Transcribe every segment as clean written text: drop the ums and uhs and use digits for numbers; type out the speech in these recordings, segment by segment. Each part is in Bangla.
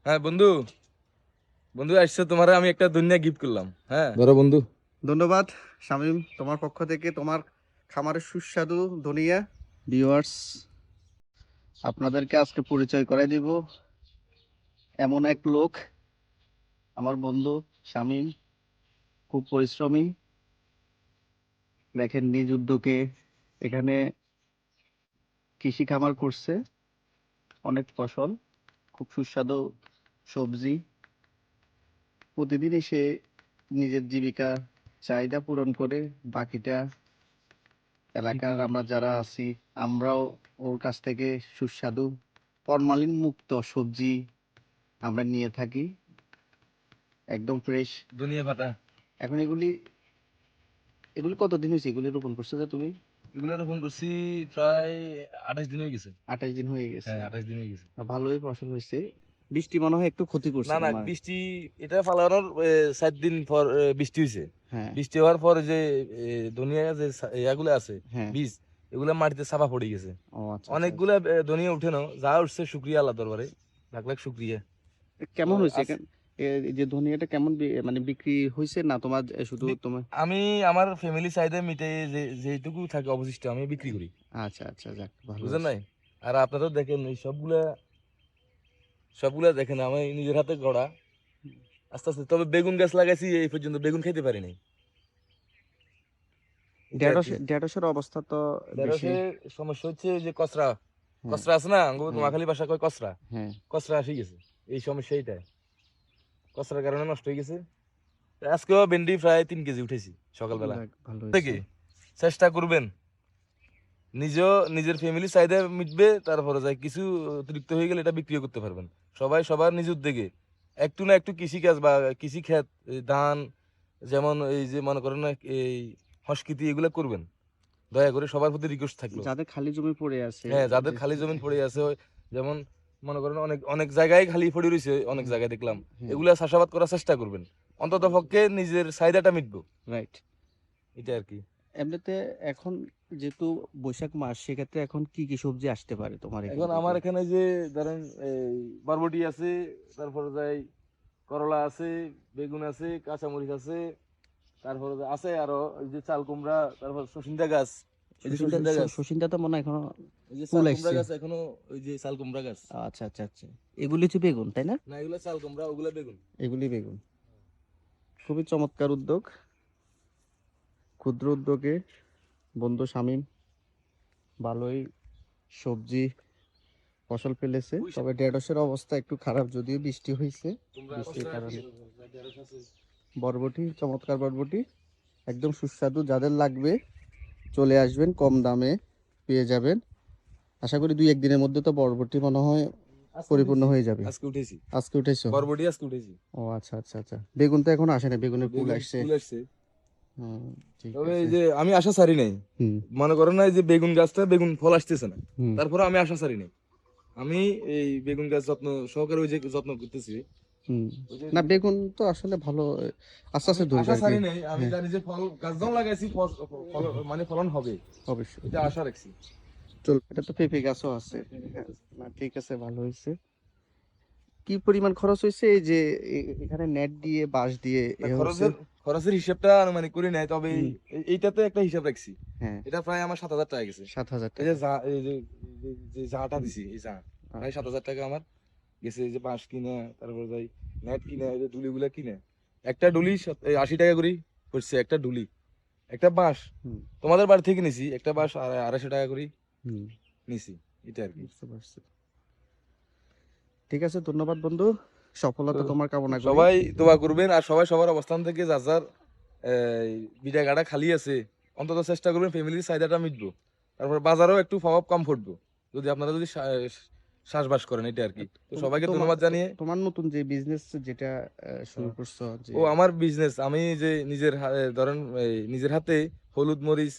হ্যাঁ বন্ধু, বন্ধু আসছে তোমার আমি একটা দুনিয়া গিফট করলাম। হ্যাঁ ধরো বন্ধু। ধন্যবাদ শামীম, তোমার পক্ষ থেকে তোমার খামারের সুস্বাদু ধনিয়া। ভিউয়ার্স, আপনাদেরকে আজকে পরিচয় করে দিব এমন এক লোক, আমার বন্ধু শামীম। খুব পরিশ্রমী, দেখেন নিজ উদ্যোগে এখানে কৃষি খামার করছে, অনেক ফসল, খুব সুস্বাদু সবজি। প্রতিদিন এসে নিজের জীবিকা চাহিদা পূরণ করে বাকিটা এলাকার আমরা যারা আছি আমরাও ওর কাছ থেকে সুস্বাদু ফরমালিন মুক্ত সবজি আমরা নিয়ে থাকি, একদম ফ্রেশ। দুনিয়া পাতা এখন এগুলি এগুলি কতদিন হয়েছে এগুলি রোপণ করছো যে তুমি? এগুলো রোপণ করছি প্রায় 28 দিন হয়ে গেছে। 28 দিন হয়ে গেছে। হ্যাঁ 28 দিন হয়ে গেছে। ভালোই ফসল হয়েছে। বৃষ্টি মনে হয় একটু ক্ষতি না করছে না, তোমার। বৃষ্টি এটা ফালানোর 7 দিন পর বৃষ্টি হয়েছে। হ্যাঁ, বৃষ্টি হওয়ার পর যে দুনিয়া যে ইয়াগুলো আছে হ্যাঁ। বীজ, এগুলা মাটিতে চাপা পড়ে গেছে। ও আচ্ছা, আচ্ছা, আচ্ছা। অনেকগুলা দুনিয়া উঠে নাও, যা উঠছে শুক্রিয়া আল্লাহ দরবারে, লাখ লাখ শুক্রিয়া। তো কেমন হয়েছে আজ এই যে ধনিয়াটা কেমন মানে বিক্রি হয়েছে না তোমার শুধু তোমার? আমি আমার ফ্যামিলি চাহিদা মিটে যেটুকু থাকে অবশিষ্ট আমি বিক্রি করি। আচ্ছা, আচ্ছা, যাক ভালো বুঝলেন হয়েছে। নাই? আর আপনারাও দেখেন এই সবগুলা সবগুলা দেখেন আমি নিজের হাতে গড়া। আস্তে আস্তে তবে বেগুন গাছ লাগাইছি, এই পর্যন্ত বেগুন খাইতে পারি নাই। এটা আর কি। ঢেঁড়সের অবস্থা তো বেশি। ঢেঁড়সের সমস্যা হচ্ছে যে কচরা, হ্যাঁ, কচরা আছে না, হ্যাঁ, নোয়াখালী ভাষা কয় কচরা, হ্যাঁ। কচরা আসি গেছে। এই সমস্যা এইটাই, কচরার কারণে নষ্ট হয়ে গেছে। তো আজকেও ভেন্ডি প্রায় 3 কেজি উঠেছি সকালবেলা যাক ভালো হয়েছে। থেকে। চেষ্টা করবেন নিজেও নিজের ফ্যামিলি চাহিদা মিটবে, তারপরে যাই কিছু অতিরিক্ত হয়ে গেলে এটা বিক্রিও করতে পারবেন। সবাই সবার নিজ উদ্যোগে একটু না একটু কৃষি কাজ বা কৃষি ক্ষেত, এই ধান, যেমন এই যে মনে করেন না এই সংস্কৃতি, এগুলো করবেন। দয়া করে সবার প্রতি রিকোয়েস্ট থাকলো। যাদের খালি জমি পড়ে আছে, হ্যাঁ, যাদের যে খালি জমিন পড়ে আছে, যেমন মনে করেন অনেক অনেক জায়গায় খালি পড়ে রয়েছে, অনেক হ্যাঁ, জায়গায় দেখলাম, হ্যাঁ, এগুলা চাষাবাদ করার চেষ্টা করবেন। অন্তত পক্ষে নিজের চাহিদাটা মিটবো, রাইট। এটা আর কি। এমনিতে এখন যেহেতু বৈশাখ মাস, সেক্ষেত্রে এখন কি কি সবজি আসতে পারে তোমার এখান এখন থেকে? আমার এখানে যে ধরেন এই বরবটি আছে, তারপরে যাই করলা আছে, বেগুন আছে, কাঁচামরিচ আছে, তারপরে আছে আরো এই যে চাল কুমড়া, তারপর সচিন্দা গাছ, এই যে শসিনটা সচিন্দা গাছ, শসিনটা তো মনে হয় এখনো এই যে ফুল চাল কুমড়া আসছে। গাছ এখনো, ওই যে চাল কুমড়া গাছ। আচ্ছা, আচ্ছা, আচ্ছা। এগুলি হচ্ছে বেগুন, তাই না? না, এগুলা চাল কুমড়া, ওগুলা বেগুন। এগুলি বেগুন। খুবই চমৎকার উদ্যোগ, ক্ষুদ্র উদ্যোগে বন্ধু শামীম ভালোই সবজি ফসল ফেলেছে। পুঁই শাক, তবে ঢেঁড়সের অবস্থা একটু খারাপ, যদিও বৃষ্টি হয়েছে। কুমড়া, বৃষ্টির কচরা আছে, কারণে ঢেঁড়স আছে। বরবটি, চমৎকার বরবটি, একদম সুস্বাদু। যাদের লাগবে চলে আসবেন, কম দামে পেয়ে যাবেন। আশা করি 2-1 দিনের মধ্যে তো বরবটি মনে হয় আজকে পরিপূর্ণ উঠেছি, হয়ে যাবে। আজকে উঠেছি আজকে উঠেছো? বরবটি, আজকে উঠেছি। ও আচ্ছা, আচ্ছা, আচ্ছা। বেগুন তো এখন আসে না, বেগুনের ফুল বেগুন আসছে। ফুল আসছে। হুম, ঠিক তবে এই আছে। যে আমি আশা ছাড়ি নাই, হুম, মনে করেন না এই যে বেগুন গাছটা বেগুন ফল আসতেছে না, হুম, তারপরে আমি আশা ছাড়ি নাই। আমি এই বেগুন গাছ যত্ন সহকারে ওই যে যত্ন করতেছি, হুম। ওই যে না, বেগুন তো আসলে ভালো, আস্তে আমি আস্তে ধরবে আশা আর কি। ছাড়ি নাই। আমি হ্যাঁ, জানি যে ফল গাছ যখন লাগাইছি মানে ফলন হবে, অবশ্যই। এটা আশা রাখছি। চল, এটা তো পেঁপে গাছও আছে। হ্যাঁ, না ঠিক আছে, ভালো হয়েছে। কি পরিমাণ খরচ হয়েছে এই যে এখানে নেট দিয়ে বাঁশ দিয়ে না, হচ্ছে? খরচের হিসাবটা আনুমানিক করি নাই, তবে হুম, এইটাতে একটা হিসাব রাখছি। হ্যাঁ। এটা প্রায় আমার 7,000 টাকা গেছে। 7,000 টাকা। এই যে জাটা হুম, দিছি, এই জা প্রায় আচ্ছা। 7,000 টাকা আমার গেছে। এই যে বাঁশ কিনা, তারপর যাই নেট কিনা, এই যে ডুলিগুলা কিনে, একটা ডুলি 80 টাকা করে পড়ছে একটা ডুলি। একটা বাঁশ হুম, তোমাদের বাড়ি থেকে নিছি, একটা বাঁশ 250 টাকা করে হুম, নিছি, এটা আর কি। বুঝতে পারছি। ঠিক আছে, ধন্যবাদ বন্ধু। তো সফলতা তোমার কামনা করি। সবাই দোয়া করবেন, আর সবাই সবার অবস্থান থেকে যার যার বিটা গাড়া খালি আছে, অন্তত চেষ্টা করবেন ফ্যামিলির চাহিদাটা মিটবো। তারপর বাজারেও একটু প্রভাব কম পড়বো যদি আপনারা যদি চাষবাস করেন, এটা আর কি। তো সবাইকে তোমার ধন্যবাদ জানিয়ে, তোমার নতুন যে বিজনেস যেটা শুরু আহ, করছো যে? ও আমার বিজনেস, আমি যে নিজের ধরেন এই নিজের হাতে হলুদ মরিচ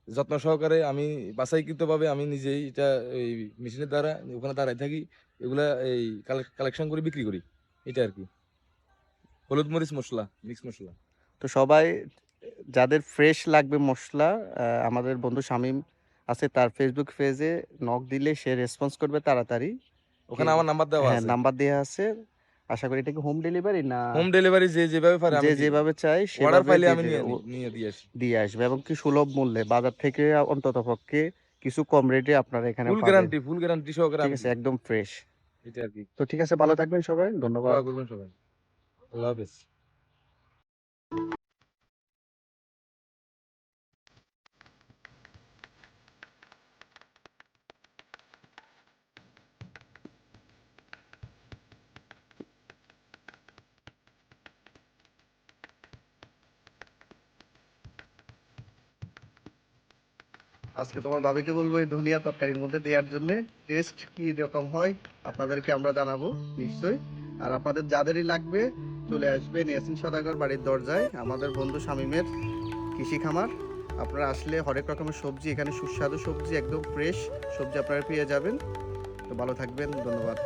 যত্ন সহকারে আমি বাছাইকৃত ভাবে আমি নিজেই এটা এই মেশিনের দ্বারা ওখানে দাঁড়াই থাকি, এগুলা এই কালেকশন করে বিক্রি করি, এটা আর কি। হলুদ মরিচ মশলা, মিক্স মশলা। তো সবাই যাদের ফ্রেশ লাগবে মশলা, আমাদের বন্ধু শামীম আছে, তার ফেসবুক পেজে নক দিলে সে রেসপন্স করবে তাড়াতাড়ি। ওখানে কেউ? আমার নাম্বার দেওয়া হ্যাঁ, আছে। নাম্বার দেওয়া আছে। আশা করি এটা কি হোম ডেলিভারি না হোম ডেলিভারি যে যেভাবে পারে আমি যে যেভাবে চাই অর্ডার সেভাবে পাইলে দিয়ে আমি দেবে, নিয়ে দিয়ে আসি। দিয়ে আসবে এবং কি সুলভ মূল্যে বাজার থেকে অন্তত পক্ষে কিছু কম রেটে আপনারা এখানে পাবেন। ফুল গ্যারান্টি সহকারে ঠিক আমি আছে, দিই। একদম ফ্রেশ। এটা আর কি। তো ঠিক আছে, ভালো থাকবেন সবাই, ধন্যবাদ। দোয়া করবেন সবাই। আল্লাহ হাফেজ। আজকে তোমার ভাবিকে বলবো এই ধনিয়া তরকারির মধ্যে দেওয়ার জন্য, টেস্ট কি রকম হয় আপনাদেরকে আমরা জানাবো নিশ্চয়ই। আর আপনাদের যাদেরই লাগবে চলে আসবেন ইয়াসিন সওদাগর বাড়ির দরজায়, আমাদের বন্ধু শামীমের কৃষি খামার। আপনারা আসলে হরেক রকমের সবজি, এখানে সুস্বাদু সবজি, একদম ফ্রেশ সবজি আপনারা পেয়ে যাবেন। তো ভালো থাকবেন, ধন্যবাদ।